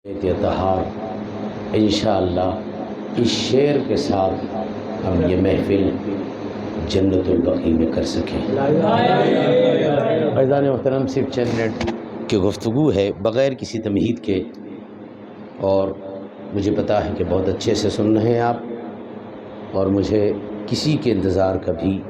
اتحاد انشاءاللہ اس شعر کے ساتھ ہم یہ محفل جنت البقیع میں کر سکیں۔ فیضان محترم صرف چند منٹ کی گفتگو ہے بغیر کسی تمہید کے، اور مجھے پتا ہے کہ بہت اچھے سے سن رہے ہیں آپ، اور مجھے کسی کے انتظار کا بھی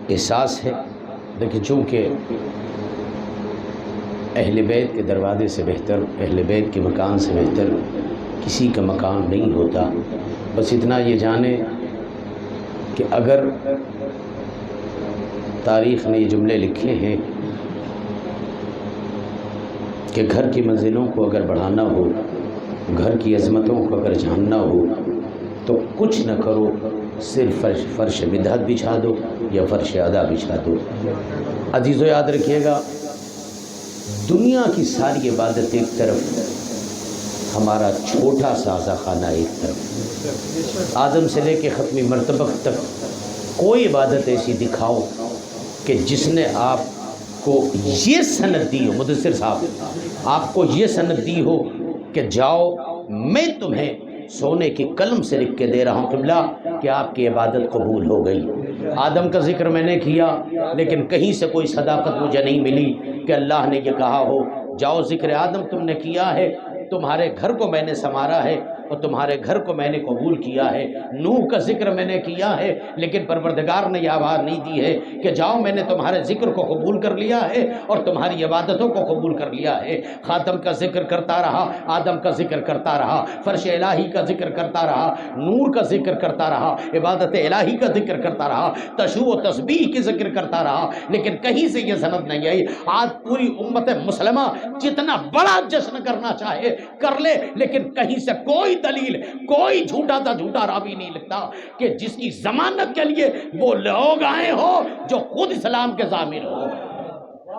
احساس ہے، لیکن چونکہ اہل بیت کے دروازے سے بہتر، اہل بیت کے مکان سے بہتر کسی کا مکان نہیں ہوتا، بس اتنا یہ جانیں کہ اگر تاریخ نے یہ جملے لکھے ہیں کہ گھر کی منزلوں کو اگر بڑھانا ہو، گھر کی عظمتوں کو اگر جاننا ہو تو کچھ نہ کرو، صرف فرش بدعت بچھا دو یا فرش ادا بچھا دو۔ عزیزو یاد رکھیے گا، دنیا کی ساری عبادت ایک طرف، ہمارا چھوٹا سا آزا خانہ ایک طرف، آدم سے لے کے ختمی مرتبہ تک کوئی عبادت ایسی دکھاؤ کہ جس نے آپ کو یہ سند دی ہو، مدثر صاحب آپ کو یہ سند دی ہو کہ جاؤ میں تمہیں سونے کی قلم سے لکھ کے دے رہا ہوں قبلہ کہ آپ کی عبادت قبول ہو گئی۔ آدم کا ذکر میں نے کیا، لیکن کہیں سے کوئی صداقت مجھے نہیں ملی کہ اللہ نے یہ کہا ہو جاؤ ذکر آدم تم نے کیا ہے، تمہارے گھر کو میں نے سنوارا ہے اور تمہارے گھر کو میں نے قبول کیا ہے۔ نوح کا ذکر میں نے کیا ہے، لیکن پروردگار نے یہ آواز نہیں دی ہے کہ جاؤ میں نے تمہارے ذکر کو قبول کر لیا ہے اور تمہاری عبادتوں کو قبول کر لیا ہے۔ خاتم کا ذکر کرتا رہا، آدم کا ذکر کرتا رہا، فرش الہی کا ذکر کرتا رہا، نور کا ذکر کرتا رہا، عبادت الہی کا ذکر کرتا رہا، تشوع و تسبیح کی ذکر کرتا رہا، لیکن کہیں سے یہ سند نہیں آئی۔ آج پوری امت مسلمہ جتنا بڑا جشن کرنا چاہے کر لے، لیکن کہیں سے کوئی دلیل، کوئی جھوٹا تھا جھوٹا راوی نہیں لکھتا کہ جس کی ضمانت کے لیے وہ لوگ آئے ہو جو خود اسلام کے ضامن ہو۔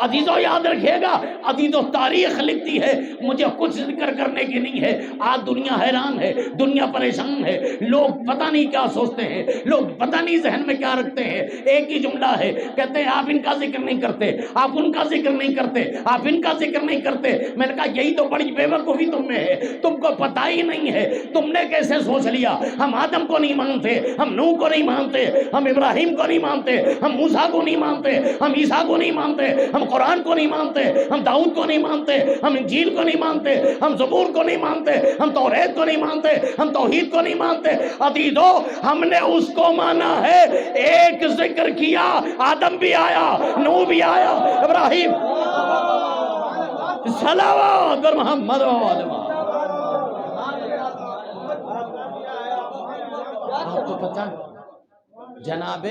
عزیزو یاد رکھیے گا، عزیزو تاریخ لکھتی ہے، مجھے کچھ ذکر کرنے کی نہیں ہے۔ آج دنیا حیران ہے، دنیا پریشان ہے، لوگ پتہ نہیں کیا سوچتے ہیں، لوگ پتہ نہیں ذہن میں کیا رکھتے ہیں۔ ایک ہی جملہ ہے، کہتے ہیں آپ ان کا ذکر نہیں کرتے، آپ ان کا ذکر نہیں کرتے، آپ ان کا ذکر نہیں کرتے۔ میں نے کہا یہی تو بڑی بے وقوفی تم میں ہے، تم کو پتہ ہی نہیں ہے، تم نے کیسے سوچ لیا ہم آدم کو نہیں مانتے، ہم نوح کو نہیں مانتے، ہم ابراہیم کو نہیں مانتے، ہم موسیٰ کو نہیں مانتے، ہم عیسیٰ کو نہیں مانتے، ہم قرآن کو نہیں مانتے، ہم داؤد کو نہیں مانتے، ہم انجیل کو نہیں مانتے، ہم زبور کو نہیں مانتے، ہم توریت کو نہیں مانتے، ہم توحید کو نہیں مانتے۔ عزیزو ہم نے اس کو مانا ہے، ایک ذکر کیا، آدم بھی آیا، نوح بھی آیا، ابراہیم، صلوات بر محمد و آل محمد۔ آپ کو پتہ جناب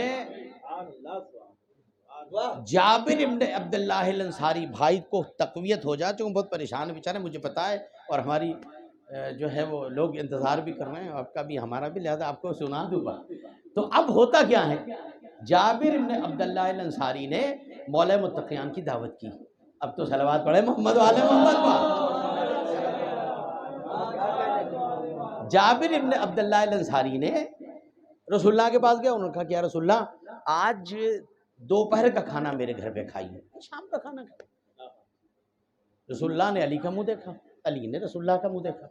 جابر ابن عبداللہ الانصاری بھائی کو تقویت ہو جائے، چونکہ بہت پریشان ہے بیچارے، مجھے پتا ہے، اور ہماری جو ہے وہ لوگ انتظار بھی کر رہے ہیں، آپ کا بھی ہمارا بھی، لہذا آپ کو سنا دوں گا۔ تو اب ہوتا کیا ہے، جابر ابن عبداللہ الانصاری نے مولا متقیان کی دعوت کی۔ اب تو صلوات پڑھے محمد و آل محمد پر۔ جابر ابن عبداللہ الانصاری نے رسول اللہ کے پاس گیا، انہوں نے کہا کہ یا رسول اللہ آج دوپہر کا کھانا میرے گھر پہ کھائیے، شام کا کھانا کھائیے۔ رسول اللہ نے علی کا منہ دیکھا، علی نے رسول اللہ کا منہ دیکھا،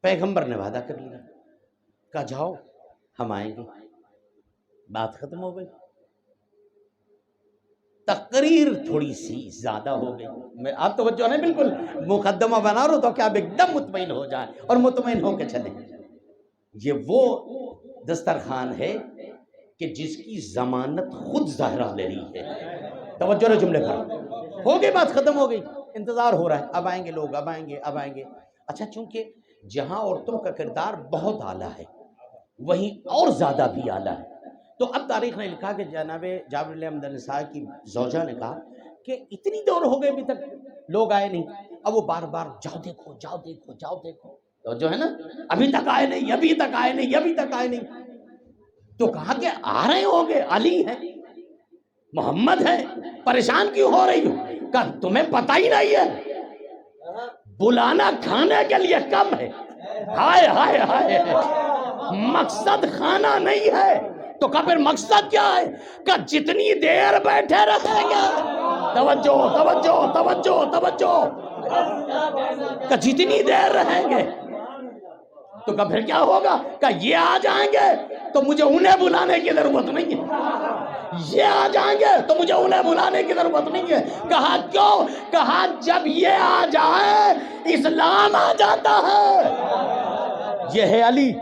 پیغمبر نے وعدہ کر لیا، کہا جاؤ ہم آئیں گے۔ بات ختم ہو گئی، تقریر تھوڑی سی زیادہ ہو گئی۔ آپ توجہ نہیں، بالکل مقدمہ بنا رہو تو کہ آپ ایک دم مطمئن ہو جائیں اور مطمئن ہو کے چلیں۔ یہ وہ دسترخوان ہے کہ جس کی ضمانت خود ظاہرہ لے رہی ہے۔ توجہ رہے جملے پر، ہو گئی بات ختم ہو گئی، انتظار ہو رہا ہے، اب آئیں گے لوگ، اب آئیں گے، اب آئیں گے۔ اچھا چونکہ جہاں عورتوں کا کردار بہت اعلیٰ ہے وہیں اور زیادہ بھی اعلیٰ ہے، تو اب تاریخ نے لکھا کہ جناب جابر بن عبداللہ الانصاری کی زوجہ نے کہا کہ اتنی دور ہو گئی ابھی تک لوگ آئے نہیں۔ اب وہ بار بار جاؤ دیکھو، جاؤ دیکھو، جاؤ دیکھو، تو جو ہے نا ابھی تک آئے نہیں، ابھی تک آئے نہیں، ابھی تک آئے نہیں۔ تو کہا کہ آ رہے ہوں گے، علی ہے، محمد ہے، پریشان کیوں ہو رہی ہو؟ کہا تمہیں پتہ ہی نہیں ہے، بلانا کھانے کے لیے کم ہے، ہائے ہائے ہائے، مقصد کھانا نہیں ہے۔ تو کہا پھر مقصد کیا ہے؟ کہ جتنی دیر بیٹھے رہیں گے، توجہ توجہ توجہ توجہ، کہ جتنی دیر رہیں گے تو کہ پھر کیا ہوگا کہ یہ آ جائیں گے تو مجھے انہیں بلانے کی ضرورت نہیں ہے، یہ آ جائیں گے تو مجھے انہیں بلانے کی ضرورت نہیں ہے۔ کہا کیوں؟ کہا جب یہ آ جائے اسلام آ جاتا ہے۔ یہ ہے علی۔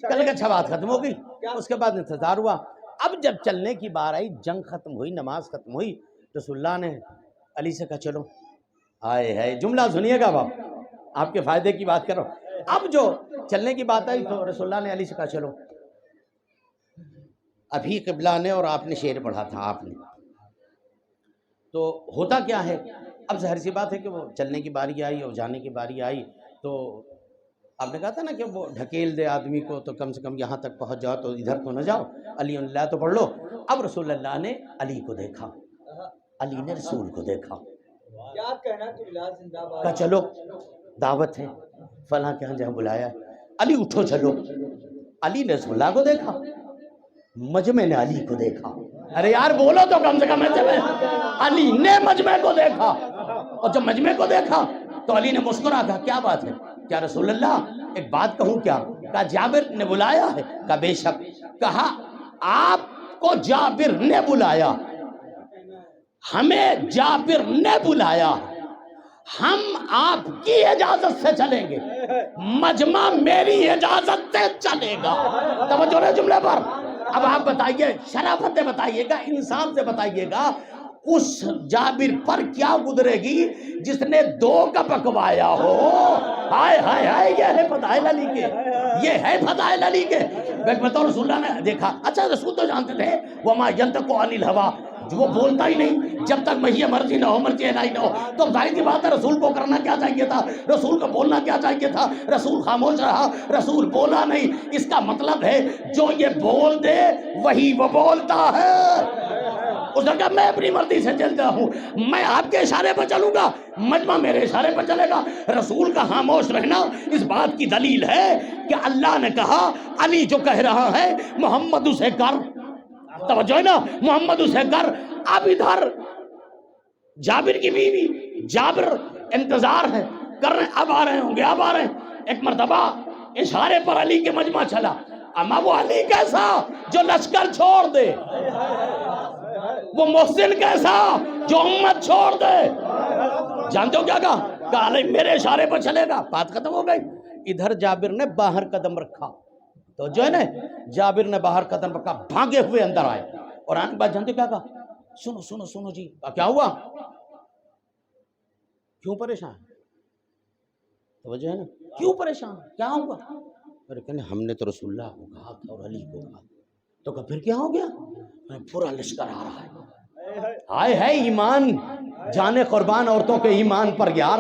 کل کا چھوات ختم ہو گئی، اس کے بعد انتظار ہوا۔ اب جب چلنے کی بار آئی، جنگ ختم ہوئی، نماز ختم ہوئی، رسول اللہ نے علی سے کہا چلو۔ آئے ہے جملہ سنیے گا باپ، آپ کے فائدے کی بات کر رہا ہوں۔ اب جو چلنے کی بات آئی تو رسول اللہ نے علی سے کہا چلو۔ ابھی قبلہ نے اور آپ نے شعر پڑھا تھا، آپ نے تو ہوتا کیا ہے، اب ظاہر سی بات ہے کہ وہ چلنے کی باری آئی اور جانے کی باری آئی تو آپ نے کہا تھا نا کہ وہ ڈھکیل دے آدمی کو تو کم سے کم یہاں تک پہنچ جاؤ، تو ادھر تو نہ جاؤ، علی اللہ تو پڑھ لو۔ اب رسول اللہ نے علی کو دیکھا، علی نے رسول کو دیکھا، کہا چلو دعوت ہے فلاں کے ہاں جہاں بلایا ہے، علی اٹھو چلو۔ علی نے رسول اللہ کو دیکھا، مجمع نے علی کو دیکھا۔ ارے یار بولو تو کم سے کم علی نے مجمع کو دیکھا، اور جب مجمع کو دیکھا تو علی نے مسکرا، کہا کیا بات ہے؟ کیا رسول اللہ ایک بات کہوں کیا؟ کہا جابر نے بلایا ہے؟ کہا بے شک۔ کہا آپ کو جابر نے بلایا، ہمیں جابر نے بلایا، ہم آپ کی اجازت سے چلیں گے، مجمع میری اجازت سے چلے گا۔ توجہ رہے جملے پر۔ اب آپ بتائیے، شرافت سے بتائیے گا، انسان سے بتائیے گا، اس جابر پر کیا گزرے گی جس نے 2 کا پکوایا ہو؟ ہائے ہائے ہائے، یہ ہے فضائل علی کے، یہ ہے فضائل علی کے۔ بطور رسول اللہ نے دیکھا، اچھا رسول تو جانتے تھے وما ينطق عن الهوى، جو وہ بولتا ہی نہیں جب تک مہی مرضی نہ ہو، مرضی الہی نہ ہو۔ تو ظاہر سی بات ہے رسول کو کرنا کیا چاہیے تھا، رسول کو بولنا کیا چاہیے تھا؟ رسول خاموش رہا، رسول بولا نہیں۔ اس کا مطلب ہے جو یہ بول دے وہی وہ بولتا ہے۔ اس نے کہا میں اپنی مرضی سے چلتا ہوں، میں آپ کے اشارے پر چلوں گا، مجمع میرے اشارے پر چلے گا۔ رسول کا خاموش رہنا اس بات کی دلیل ہے کہ اللہ نے کہا علی جو کہہ رہا ہے محمد اسے کر۔ توجہ ہے نا، محمد اسے کر۔ اب ادھر جابر کی بیوی، جابر انتظار ہے کر رہے، اب آ رہے ہوں گے، اب آ رہے ہیں۔ ایک مرتبہ اشارے پر علی کے مجمع چلا، اما وہ علی کیسا جو لشکر چھوڑ دے، وہ محسن کیسا جو امت چھوڑ دے۔ جانتے ہو کیا کہا؟ کہ علی میرے اشارے پر چلے گا۔ بات ختم ہو گئی۔ ادھر جابر نے باہر قدم رکھا، تو جو ہے نا جابر نے باہر قدم رکھا، بھاگے ہوئے اندر آئے، اور آنے کے بعد جانتے کیا کہا؟ سنو سنو سنو جی، کیا ہوا؟ کیوں پریشان؟ توجہ ہے نا، کیوں پریشان؟ کیا ہوا؟ ارے کہنے ہم نے تو رسول اللہ کو کہا تھا اور علی کو کہا، تو کہ پھر کیا ہو گیا؟ پورا لشکر آ رہا ہے۔ آئے ہے ایمان، جانے قربان عورتوں کے ایمان پر یار۔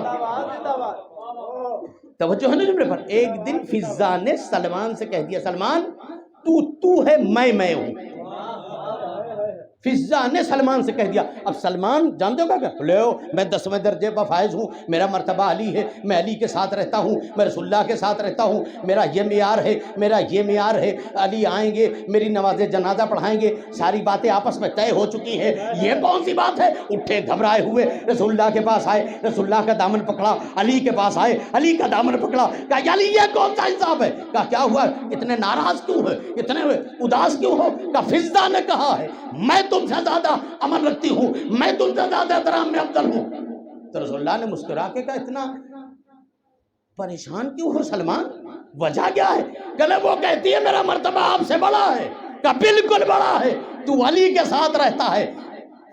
توجہ ہے نا جملے پر۔ ایک دن فضا نے سلمان سے کہہ دیا، سلمان تو ہے، میں ہوں۔ فضا نے سلمان سے کہہ دیا۔ اب سلمان جانتے ہو کیا کہ لو میں 10ویں درجے پر فائز ہوں، میرا مرتبہ علی ہے، میں علی کے ساتھ رہتا ہوں، میں رسول اللہ کے ساتھ رہتا ہوں، میرا یہ معیار ہے، میرا یہ معیار ہے، علی آئیں گے میری نماز جنازہ پڑھائیں گے، ساری باتیں آپس میں طے ہو چکی ہیں، یہ کون سی بات ہے؟ اٹھے گھبرائے ہوئے رسول اللہ کے پاس آئے، رسول اللہ کا دامن پکڑا، علی کے پاس آئے، علی کا دامن پکڑا، کہا یا علی یہ کون سا حساب ہے؟ کہا کیا ہوا؟ اتنے ناراض کیوں ہے، اتنے اداس کیوں ہو؟ کہا فضا نے کہا ہے میں تم سے زیادہ امن رکھتی ہوں، میں تم سے زیادہ احترام میں افضل ہوں۔ تو رسول اللہ نے مسکرا کے کہا اتنا پریشان کیوں ہو سلمان، وجہ کیا ہے؟ کہ وہ کہتی ہے میرا مرتبہ آپ سے بڑا ہے۔ کہ بالکل بڑا ہے، تو علی کے ساتھ رہتا ہے،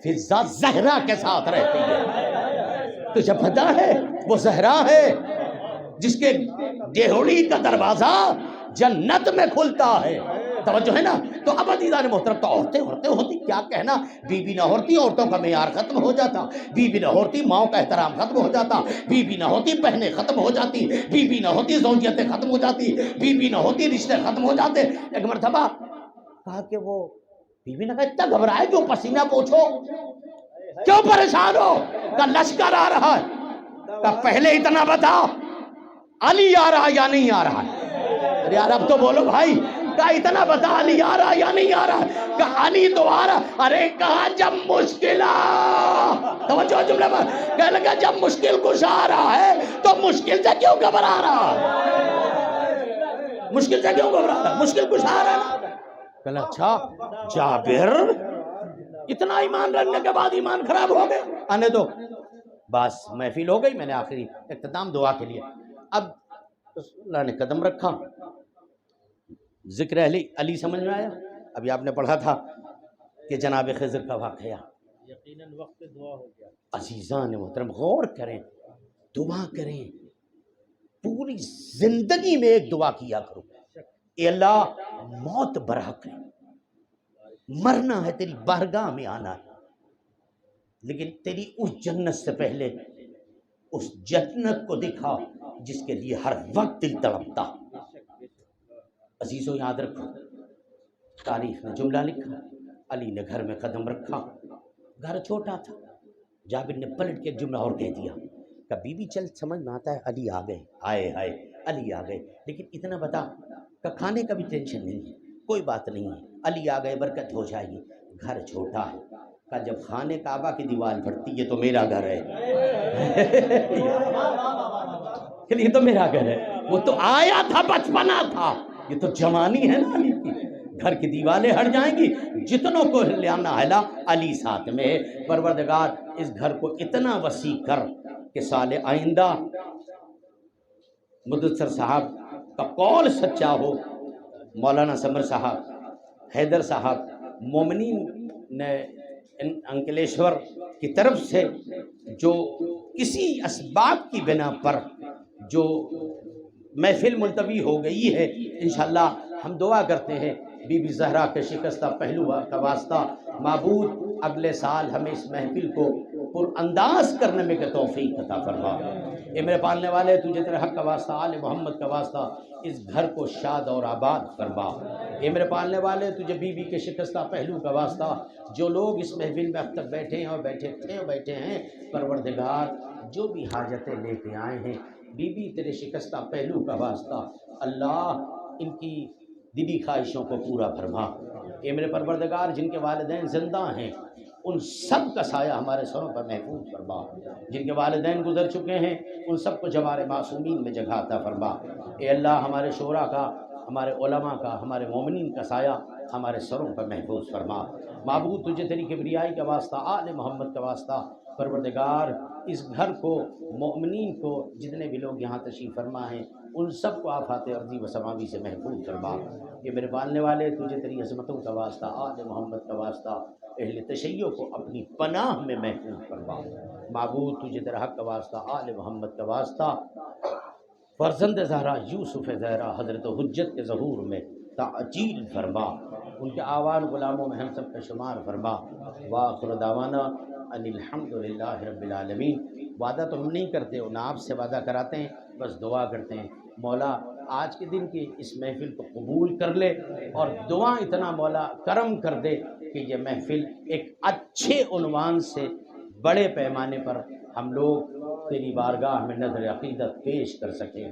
فضا زہرا کے ساتھ رہتی ہے، تجھے پتہ ہے وہ زہرا ہے جس کے ڈیہوڑی کا دروازہ جنت میں کھلتا ہے۔ توجہ ہے نا۔ تو اب عزیزان محترم، تو عورتیں ہوتی کیا کہنا، بی بی نہ ہوتی عورتوں کا معیار ختم ہو جاتا، بی بی نہ ہوتی ماؤں کا احترام ختم ہو جاتا، بی بی نہ ہوتی بہنیں ختم ہو جاتی، بی بی نہ ہوتی زوجیتیں ختم ہو جاتی، بی بی نہ ہوتی رشتے ختم ہو جاتے۔ ایک مرتبہ کہا کہ وہ بی بی نے کہا اتنا گھبرائے کیوں، پسینہ پوچھو، کیوں پریشان ہو؟ کہ لشکر آ رہا ہے۔ کہ پہلے اتنا بتا علی آ رہا یا نہیں آ رہا؟ ارے یار اب تو بولو بھائی، کہا اتنا بتا علی آ رہا یا نہیں آ رہا؟ کہا علی تو آ رہا۔ ارے کہا جب مشکل توجہ جملے پر، کہنے لگا جب مشکل کچھ آ رہا ہے تو مشکل سے کیوں گھبرا رہا؟ مشکل سے کیوں گھبرا رہا؟ مشکل کچھ آ رہا ہے۔ کہا اچھا جابر اتنا ایمان رکھنے کے بعد ایمان خراب ہو گئے؟ آنے دو، بس محفل ہو گئی، میں نے آخری اختتام دعا کے لیے۔ اب اللہ نے قدم رکھا، ذکر علی سمجھ میں آیا؟ ابھی آپ نے پڑھا تھا کہ جناب خضر کا واقعہ، یقیناً وقت دعا ہو گیا۔ عزیزان محترم غور کریں، دعا کریں، پوری زندگی میں ایک دعا کیا کرو، اے اللہ موت برحق ہے، مرنا ہے، تیری بارگاہ میں آنا ہے، لیکن تیری اس جنت سے پہلے اس جنت کو دکھا جس کے لیے ہر وقت دل تڑپتا۔ عزیزو یاد رکھو، تاریخ نے جملہ لکھا، علی نے گھر میں قدم رکھا، گھر چھوٹا تھا، جابر نے پلٹ کے ایک جملہ اور کہہ دیا کہ بی بی چل سمجھ میں آتا ہے علی آ گئے، آئے علی آ گئے، لیکن اتنا بتا کہ کھانے کا بھی ٹینشن نہیں ہے، کوئی بات نہیں ہے، علی آ گئے برکت ہو جائے گی، گھر چھوٹا ہے، کہ جب خانے کعبہ کی دیوار پھٹتی یہ تو میرا گھر ہے، یہ تو میرا گھر ہے، وہ تو آیا تھا بچپنا تھا، یہ تو جوانی ہے نا علی کی، گھر کی دیواریں ہٹ جائیں گی، جتنوں کو لانا ہے لا، علی ساتھ میں ہے۔ پروردگار اس گھر کو اتنا وسیع کر کہ سال آئندہ مدثر صاحب کا قول سچا ہو، مولانا سمر صاحب، حیدر صاحب، مومنین نے انکلیشور کی طرف سے جو کسی اسباب کی بنا پر جو محفل ملتوی ہو گئی ہے، انشاءاللہ ہم دعا کرتے ہیں بی بی زہرا کے شکستہ پہلو کا واسطہ معبود اگلے سال ہمیں اس محفل کو پر انداز کرنے میں کہ توفیق عطا فرما۔ اے میرے پالنے والے تجھے تیرے حق کا واسطہ، آل محمد کا واسطہ اس گھر کو شاد اور آباد فرما۔ اے میرے پالنے والے تجھے بی بی کے شکستہ پہلو کا واسطہ، جو لوگ اس محفل میں اب تک بیٹھے ہیں اور بیٹھے تھے اور بیٹھے ہیں، پروردگار جو بھی حاجتیں لے کے آئے ہیں بی بی تیرے شکستہ پہلو کا واسطہ، اللہ ان کی دلی خواہشوں کو پورا فرما۔ اے میرے پروردگار جن کے والدین زندہ ہیں ان سب کا سایہ ہمارے سروں پر محفوظ فرما، جن کے والدین گزر چکے ہیں ان سب کو جوار معصومین میں جگہ عطا فرما۔ اے اللہ ہمارے شعراء کا، ہمارے علماء کا، ہمارے مومنین کا سایہ ہمارے سروں پر محفوظ فرما۔ معبود تجھے تیری کبریائی کا واسطہ، آل محمد کا واسطہ، پروردگار اس گھر کو، مومنین کو، جتنے بھی لوگ یہاں تشریف فرما ہیں ان سب کو آفات ارضی و سماوی سے محفوظ فرما۔ یہ میرے پالنے والے تجھے تیری عظمتوں کا واسطہ، آل محمد کا واسطہ، اہل تشیع کو اپنی پناہ میں محفوظ فرما۔ معبود تجھے تیرا حق کا واسطہ، آل محمد کا واسطہ، فرزند زہرا یوسف زہرا حضرت حجت کے ظہور میں تعجیل فرما، ان کے آوان غلاموں میں ہم سب کا شمار فرما۔ وآخر دعوانا ان الحمدللہ رب العالمین۔ وعدہ تو ہم نہیں کرتے اور نہ آپ سے وعدہ کراتے ہیں، بس دعا کرتے ہیں مولا آج کے دن کی اس محفل کو قبول کر لے، اور دعا اتنا مولا کرم کر دے کہ یہ محفل ایک اچھے عنوان سے بڑے پیمانے پر ہم لوگ تیری بارگاہ میں نظر عقیدت پیش کر سکیں۔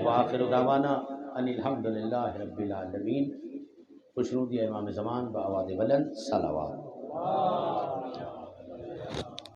وآخر دعوانا ان الحمدللہ رب العالمین۔ خوشنودی امام زمان بآواز بلند صلوات۔